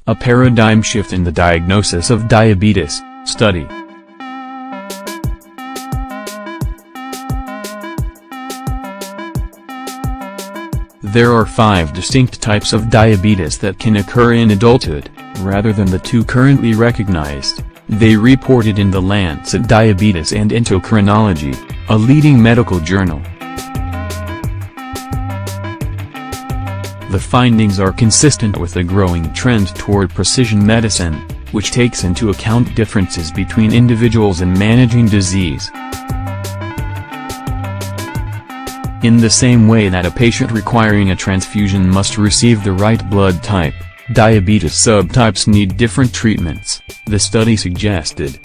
A Paradigm Shift in the Diagnosis of Diabetes, study. There are 5 distinct types of diabetes that can occur in adulthood, rather than the 2 currently recognized. They reported in The Lancet Diabetes and Endocrinology, a leading medical journal. The findings are consistent with a growing trend toward precision medicine, which takes into account differences between individuals in managing disease. In the same way that a patient requiring a transfusion must receive the right blood type, diabetes subtypes need different treatments, the study suggested.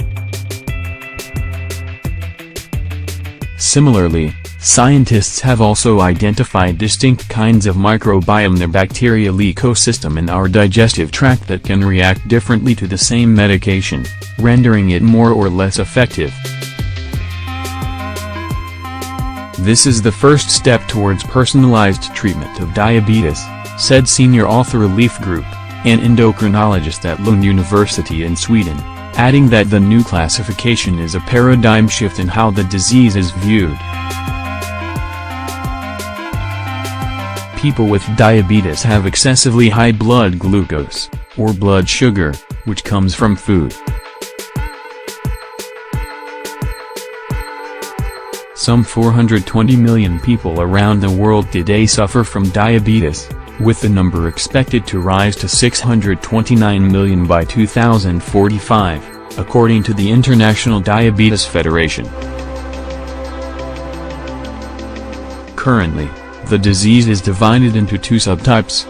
Similarly, scientists have also identified distinct kinds of microbiome in the bacterial ecosystem in our digestive tract that can react differently to the same medication, rendering it more or less effective. This is the first step towards personalized treatment of diabetes, said senior author Leaf Group, an endocrinologist at Lund University in Sweden, adding that the new classification is a paradigm shift in how the disease is viewed. People with diabetes have excessively high blood glucose, or blood sugar, which comes from food. Some 420 million people around the world today suffer from diabetes, with the number expected to rise to 629 million by 2045, according to the International Diabetes Federation. Currently, the disease is divided into 2 subtypes.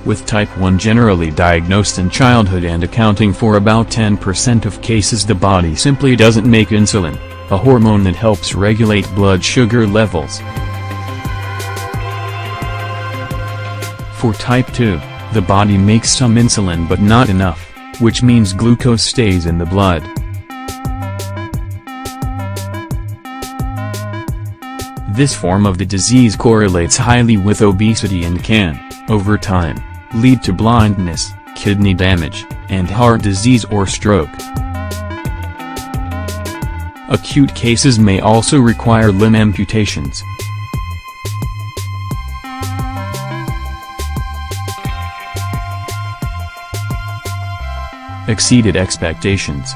With type 1 generally diagnosed in childhood and accounting for about 10% of cases, the body simply doesn't make insulin, a hormone that helps regulate blood sugar levels. For type 2, the body makes some insulin but not enough, which means glucose stays in the blood. This form of the disease correlates highly with obesity and can, over time, lead to blindness, kidney damage, and heart disease or stroke. Acute cases may also require limb amputations. Exceeded expectations.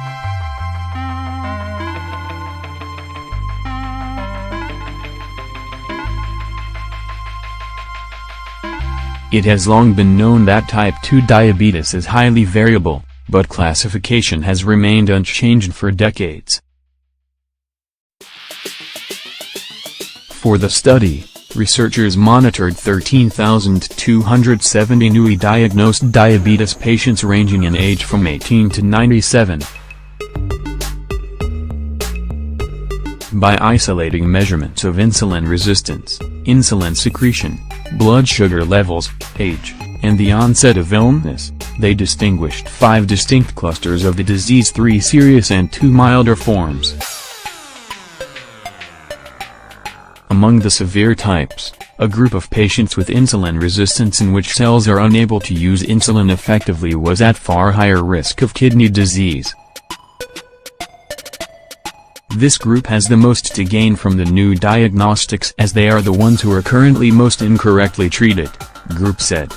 It has long been known that type 2 diabetes is highly variable, but classification has remained unchanged for decades. For the study, researchers monitored 13,270 newly diagnosed diabetes patients ranging in age from 18 to 97. By isolating measurements of insulin resistance, insulin secretion, blood sugar levels, age, and the onset of illness, they distinguished 5 distinct clusters of the disease, 3 serious and 2 milder forms. Among the severe types, a group of patients with insulin resistance in which cells are unable to use insulin effectively was at far higher risk of kidney disease. This group has the most to gain from the new diagnostics as they are the ones who are currently most incorrectly treated, group said.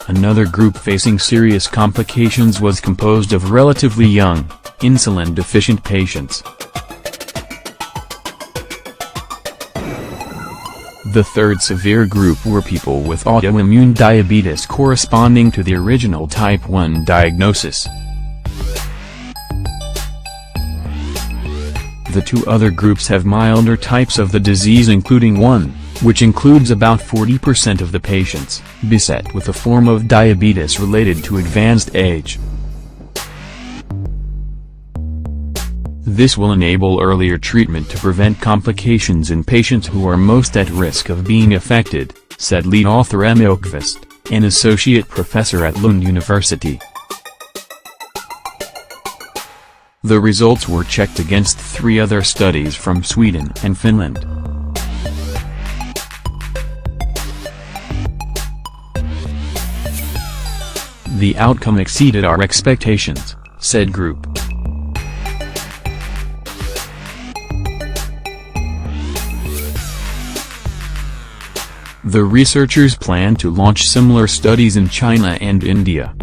Another group facing serious complications was composed of relatively young, insulin-deficient patients. The third severe group were people with autoimmune diabetes corresponding to the original type 1 diagnosis. The 2 other groups have milder types of the disease, including one, which includes about 40% of the patients, beset with a form of diabetes related to advanced age. This will enable earlier treatment to prevent complications in patients who are most at risk of being affected, said lead author Emma Okvist, an associate professor at Lund University. The results were checked against 3 other studies from Sweden and Finland. The outcome exceeded our expectations, said group. The researchers plan to launch similar studies in China and India.